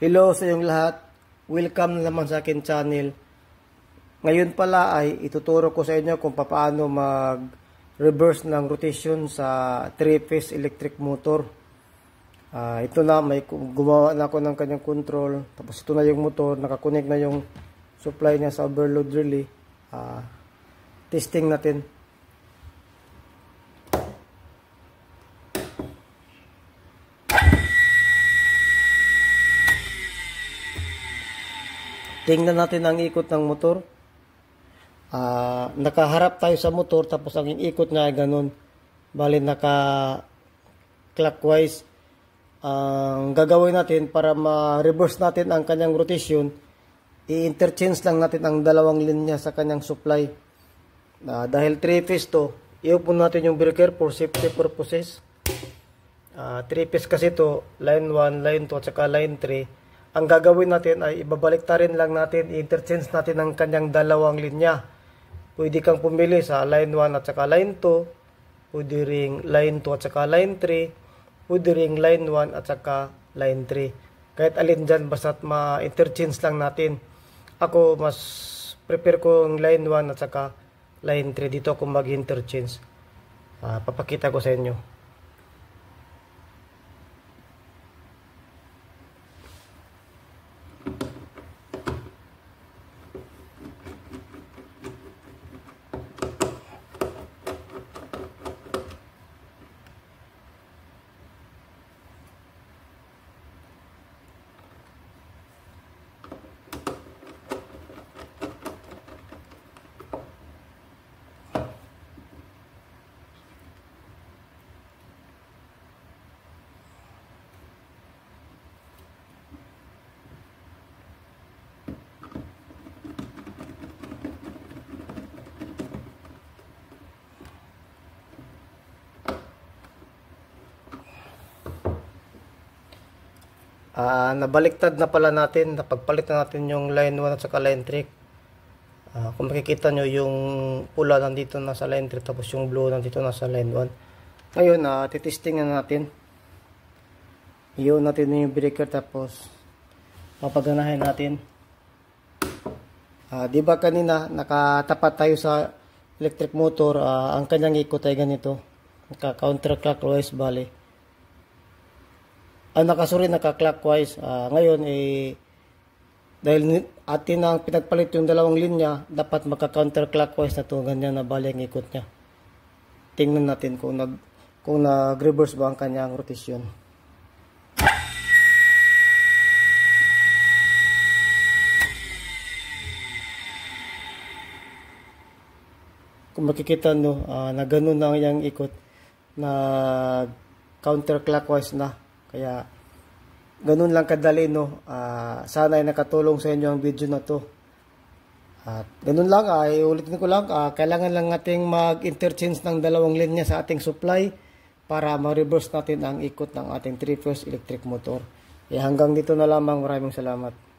Hello sa inyong lahat. Welcome naman sa akin channel. Ngayon pala ay ituturo ko sa inyo kung paano mag-reverse ng rotation sa 3-phase electric motor. Ito na, may gumawa na ako ng kanyang control. Tapos ito na yung motor, nakakonect na yung supply niya sa overload relay. Testing natin. Tingnan natin ang ikot ng motor. Nakaharap tayo sa motor, tapos ang ikot niya ay ganun. Bali naka-clockwise. Ang gagawin natin para ma-reverse natin ang kanyang rotation, i-interchange lang natin ang dalawang linya sa kanyang supply. Dahil 3-phase to, i-open natin yung breaker for safety purposes. 3-phase kasi to, line 1, line 2 at saka line 3. Ang gagawin natin ay ibabaliktarin lang natin, i-interchange natin ang kanyang dalawang linya. Pwede kang pumili sa line 1 at saka line 2, pwede ring line 2 at saka line 3, pwede ring line 1 at saka line 3. Kahit alin dyan, basta't ma-interchange lang natin. Ako, mas prepare ko yung line 1 at saka line 3. Dito ako mag-interchange. Papakita ko sa inyo. Nabaliktad na pala natin, napagpalit na natin yung line 1 at saka line 3. Kung makikita nyo, yung pula nandito na sa line 3, tapos yung blue nandito na sa line 1. Ngayon, titesting na natin. Iyon natin yung breaker, tapos papaganahin natin. Diba kanina nakatapat tayo sa electric motor, ang kanyang ikot ay ganito, naka-counterclockwise bali. Naka-clockwise. Ngayon, dahil atin ang pinagpalit yung dalawang linya, dapat maka-counterclockwise na to. Ganyan na bali ang ikot niya. Tingnan natin kung nag-reverse ba ang kanyang rotation. Kung makikita nyo, na ganun na yung ikot, na counterclockwise na. Kaya, ganun lang kadali, no? Sana ay nakatulong sa inyo ang video na to. At ganun lang, ulitin ko lang, kailangan lang nating mag-interchange ng dalawang linya sa ating supply para ma-reverse natin ang ikot ng ating 3-phase electric motor. Hanggang dito na lamang, maraming salamat.